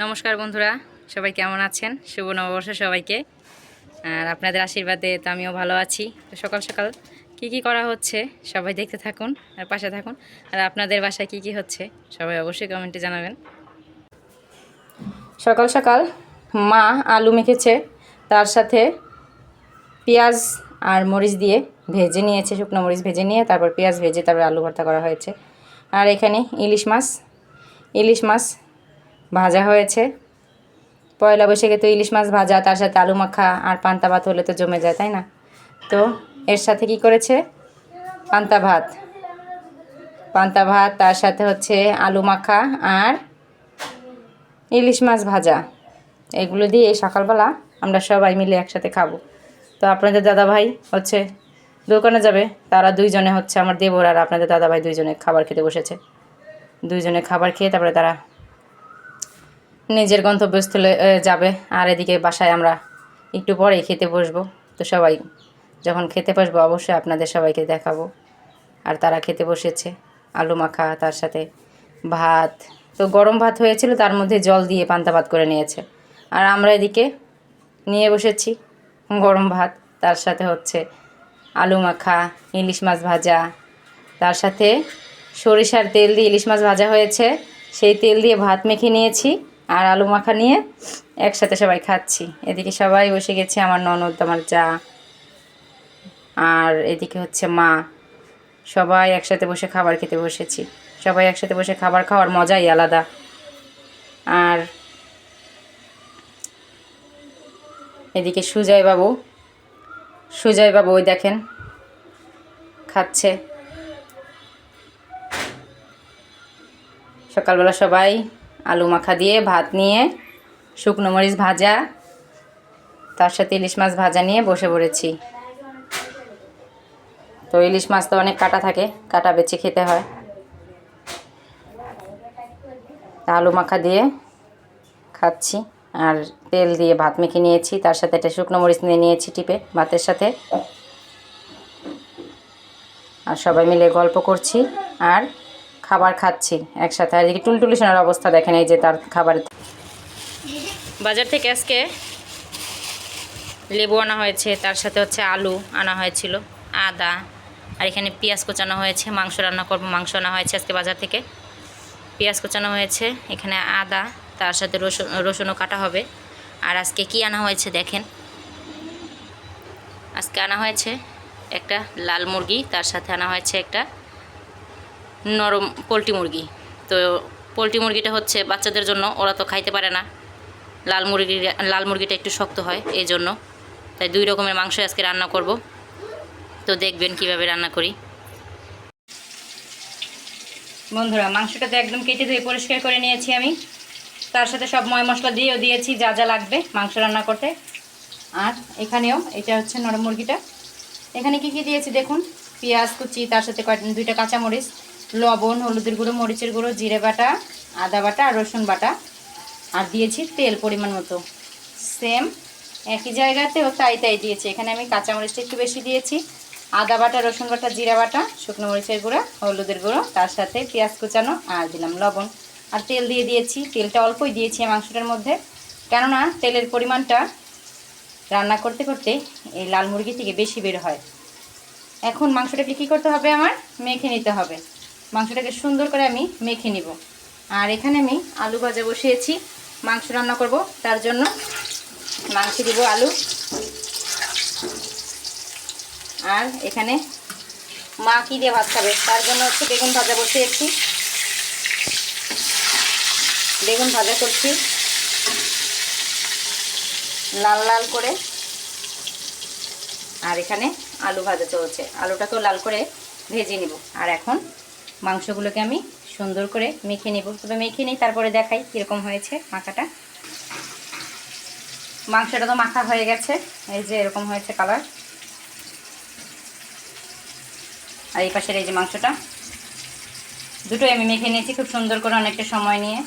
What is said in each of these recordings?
নমস্কার বন্ধুরা, সবাই কেমন আছেন? শুভ নববর্ষ সবাইকে। আর আপনাদের আশীর্বাদে তো আমিও ভালো আছি। তো সকাল সকাল কি করা হচ্ছে সবাই দেখতে থাকুন আর পাশে থাকুন। আর আপনাদের বাসায় কি হচ্ছে সবাই অবশ্যই কমেন্টে জানাবেন। সকাল সকাল মা আলু মেখেছে, তার সাথে পেঁয়াজ আর মরিচ দিয়ে ভেজে নিয়েছে, শুকনো মরিচ ভেজে নিয়ে তারপর পেঁয়াজ ভেজে তারপর আলু ভর্তা করা হয়েছে। আর এখানে ইলিশ মাছ ভাজা হয়েছে। পয়লা বৈশাখে তো ইলিশ মাছ ভাজা, তার সাথে আলু মাখা আর পান্তা ভাত হলে তো জমে যায়, তাই না? তো এর সাথে কি করেছে, পান্তা ভাত তার সাথে হচ্ছে আলু মাখা আর ইলিশ মাছ ভাজা। এগুলো দিয়ে সকালবেলা আমরা সবাই মিলে একসাথে খাবো। তো আপনাদের দাদাভাই হচ্ছে দোকানে যাবে, তারা দুইজনে হচ্ছে আমার দেবর আর আপনাদের দাদাভাই দুইজনে খাবার খেতে বসেছে। দুইজনে খাবার খেয়ে তারপরে তারা নিজের গন্তব্যস্থলে যাবে। আর এদিকে বাসায় আমরা একটু পরেই খেতে বসবো। তো সবাই যখন খেতে বসবো অবশ্যই আপনাদের সবাইকে দেখাবো। আর তারা খেতে বসেছে আলু মাখা, তার সাথে ভাত। তো গরম ভাত হয়েছিল, তার মধ্যে জল দিয়ে পান্তা ভাত করে নিয়েছে। আর আমরা এদিকে নিয়ে বসেছি গরম ভাত, তার সাথে হচ্ছে আলু মাখা, ইলিশ মাছ ভাজা, তার সাথে সরিষার তেল দিয়ে ইলিশ মাছ ভাজা হয়েছে, সেই তেল দিয়ে ভাত মেখে নিয়েছি আর আলু মাখা নিয়ে একসাথে সবাই খাচ্ছি। এদিকে সবাই বসে গেছে, আমার ননদ, আমার যা, আর এদিকে হচ্ছে মা। সবাই একসাথে বসে খাবার খেতে বসেছি। সবাই একসাথে বসে খাবার খাওয়ার মজাই আলাদা। আর এদিকে সুজয় বাবু ওই দেখেন খাচ্ছে। সকালবেলা সবাই আলু মাখা দিয়ে ভাত নিয়ে, শুকনো মরিচ ভাজা, তার সাথে ইলিশ মাছ ভাজা নিয়ে বসে পড়েছি। তো ইলিশ মাছ তো অনেক কাটা থাকে, কাটা বেছে খেতে হয়। আলু মাখা দিয়ে খাচ্ছি আর তেল দিয়ে ভাত মেখে নিয়েছি, তার সাথে একটা শুকনো মরিচ নিয়ে নিয়েছি টিপে ভাতের সাথে। আর সবাই মিলে গল্প করছি আর খাবার খাচ্ছি একসাথে। আর এদিকে টুলটুলি সোনার অবস্থা দেখেন, এই যে তার খাবার। বাজার থেকে আজকে লেবু আনা হয়েছে, তার সাথে হচ্ছে আলু আনা হয়েছিল, আদা, আর এখানে পেঁয়াজ কোচানো হয়েছে। মাংস রান্না করব, মাংস আনা হয়েছে আজকে বাজার থেকে। পেঁয়াজ কোচানো হয়েছে, এখানে আদা, তার সাথে রসুনও কাটা হবে। আর আজকে কি আনা হয়েছে দেখেন, আজকে আনা হয়েছে একটা লাল মুরগি, তার সাথে আনা হয়েছে একটা নরম পোলট্রি মুরগি। তো পোলট্রি মুরগিটা হচ্ছে বাচ্চাদের জন্য, ওরা তো খাইতে পারে না। লাল মুরগিটা একটু শক্ত হয়, এই জন্য। তাই দুই রকমের মাংস আজকে রান্না করব। তো দেখবেন কিভাবে রান্না করি। বন্ধুরা, মাংসটা তো একদম কেটে ধুয়ে পরিষ্কার করে নিয়েছি আমি। তার সাথে সব ময় মশলা দিয়েও দিয়েছি যা যা লাগবে মাংস রান্না করতে। আর এখানেও এটা হচ্ছে নরম মুরগিটা। এখানে কি দিয়েছি দেখুন, পেঁয়াজ কুচি, তার সাথে দুইটা কাঁচামরিচ, লবণ, হলুদের গুঁড়ো, মরিচের গুঁড়ো, জিরে বাটা, আদা বাটা আর রসুন বাটা। আর দিয়েছি তেল পরিমাণ মতো। সেম একই জায়গাতেও তাই দিয়েছি। এখানে আমি কাঁচামরিচটা একটু বেশি দিয়েছি, আদা বাটা, রসুন বাটা, জিরা বাটা, শুকনো মরিচের গুঁড়ো, হলুদের গুঁড়ো, তার সাথে পেঁয়াজ কুচানো আর দিলাম লবণ। আর তেল দিয়ে দিয়েছি, তেলটা অল্পই দিয়েছি মাংসটার মধ্যে, কেননা তেলের পরিমাণটা রান্না করতে করতে এই লাল মুরগি থেকে বেশি বের হয়। এখন মাংসটাকে কী করতে হবে, আমার মেখে নিতে হবে। মাংসটাকে সুন্দর করে আমি মেখে নিব। আর এখানে আমি আলু ভাজা বসিয়েছি, মাংস রান্না করব, তার জন্য মাংস দিব আলু। আর এখানে মা কী দিয়ে ভাত খাবে, তার জন্য হচ্ছে বেগুন ভাজা বসিয়েছি, বেগুন ভাজা করছি লাল লাল করে। আর এখানে আলু ভাজা চলছে, আলুটাকেও লাল করে ভেজে নিব। আর এখন মাংসগুলোকে আমি সুন্দর করে মেখে নিব। তবে মেখে নিই, তারপরে দেখাই কীরকম হয়েছে মাখাটা। মাংসটা তো মাখা হয়ে গেছে, এই যে এরকম হয়েছে কালার। আর এই পাশের এই যে মাংসটা, দুটোই আমি মেখে নিয়েছি খুব সুন্দর করে, অনেকটা সময় নিয়ে।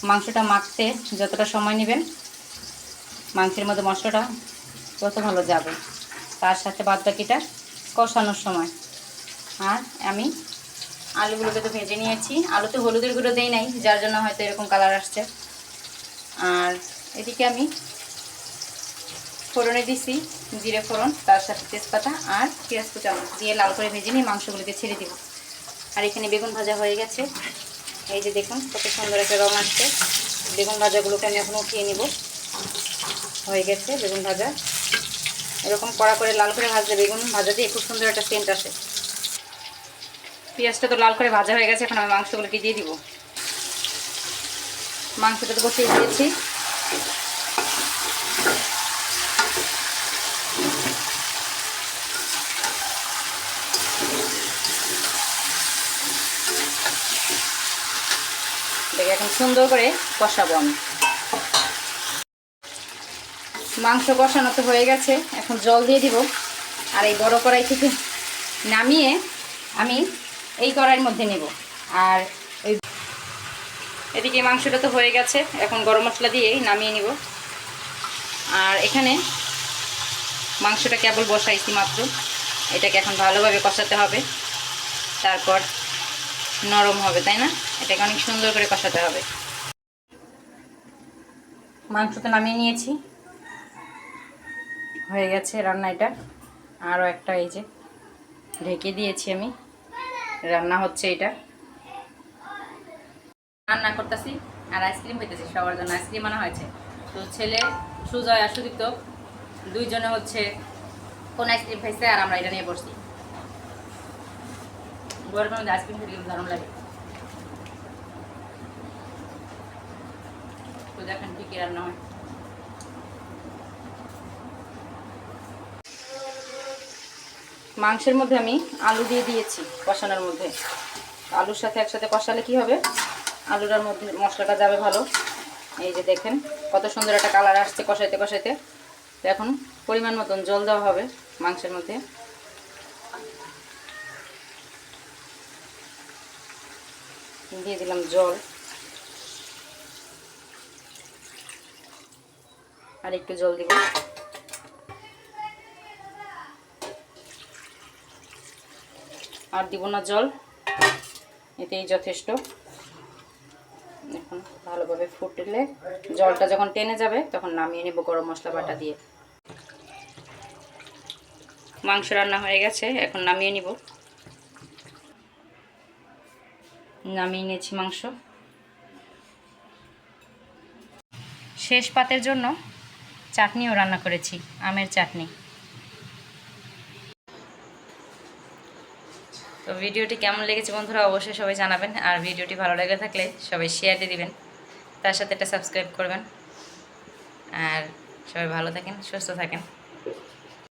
মাংসটা মাখতে যতটা সময় নেবেন, মাংসের মধ্যে মশলাটা তত ভালো যাবে। তার সাথে বাদবাকিটা কষানোর সময়। আর আমি আলুগুলোকে তো ভেজে নিয়েছি, আলুতে হলুদের গুঁড়ো দেই নাই, যার জন্য হয়তো এরকম কালার আসছে। আর এদিকে আমি ফোড়নে দিছি জিরে ফোড়ন, তার সাথে তেজপাতা আর পেঁয়াজ কুচা দিয়ে লাল করে ভেজে নিয়ে মাংসগুলোকে ছেড়ে দিব। আর এখানে বেগুন ভাজা হয়ে গেছে, এই যে দেখুন কত সুন্দর একটা রং আসছে। বেগুন ভাজাগুলোকে আমি এখন উঠিয়ে নিব। হয়ে গেছে বেগুন ভাজা, এরকম কড়া করে লাল করে ভাজলে বেগুন ভাজা দিয়ে খুব সুন্দর একটা সেন্ট আসে। পেঁয়াজটা তো লাল করে ভাজা হয়ে গেছে, এখন আমি মাংসগুলোকে দিয়ে দিব। মাংসটা তো বসিয়ে দিয়েছি। দেখে এখন সুন্দর করে কষাবো আমি। মাংস কষানো তো হয়ে গেছে, এখন জল দিয়ে দিব। আর এই বড় কড়াই থেকে নামিয়ে আমি এই কড়াইয়ের মধ্যে নেব। আর ওই এদিকে মাংসটা তো হয়ে গেছে, এখন গরম মশলা দিয়ে নামিয়ে নিব। আর এখানে মাংসটা কেবল বসাইছি মাত্র, এটাকে এখন ভালোভাবে কষাতে হবে, তারপর নরম হবে, তাই না? এটাকে অনেক সুন্দর করে কষাতে হবে। মাংস তো নামিয়ে নিয়েছি, হয়ে গেছে রান্না এটা। আরও একটা এই যে ঢেকে দিয়েছি আমি, রান্না হচ্ছে এটা। রান্না করতেছি আর আইসক্রিম পেতেছি, সবার জন্য আইসক্রিম আনা হয়েছে। তো ছেলে সুজয় আর সুদীপ্ত দুইজনে হচ্ছে কোন আইসক্রিম খাইছে, আর আমরা এটা নিয়ে বসছি। গরমের মধ্যে আইসক্রিম খেতে কিন্তু দারুণ লাগে। তো দেখেন ঠিকই রান্না হয়। মাংসের মধ্যে আমি আলু দিয়ে দিয়েছি কষানোর মধ্যে। আলুর সাথে একসাথে কষালে কি হবে, আলুটার মধ্যে মশলাটা যাবে ভালো। এই যে দেখেন কত সুন্দর একটা কালার আসছে কষাইতে কষাইতে। তো এখন পরিমাণ মতন জল দেওয়া হবে মাংসের মধ্যে। দিয়ে দিলাম জল, আর একটু জল দিব। আর দিব না জল, এতেই যথেষ্ট। এখন ভালোভাবে ফুটলে জলটা যখন টেনে যাবে তখন নামিয়ে নেব গরম মশলা বাটা দিয়ে। মাংস রান্না হয়ে গেছে, এখন নামিয়ে নিব। নামিয়ে নিয়েছি মাংস। শেষ পাতের জন্য চাটনিও রান্না করেছি, আমের চাটনি। তো ভিডিওটি কেমন লেগেছে বন্ধুরা অবশ্যই সবাই জানাবেন। আর ভিডিওটি ভালো লেগে থাকলে সবাই শেয়ার দিয়ে দিবেন, তার সাথে একটা সাবস্ক্রাইব করবেন। আর সবাই ভালো থাকেন, সুস্থ থাকেন।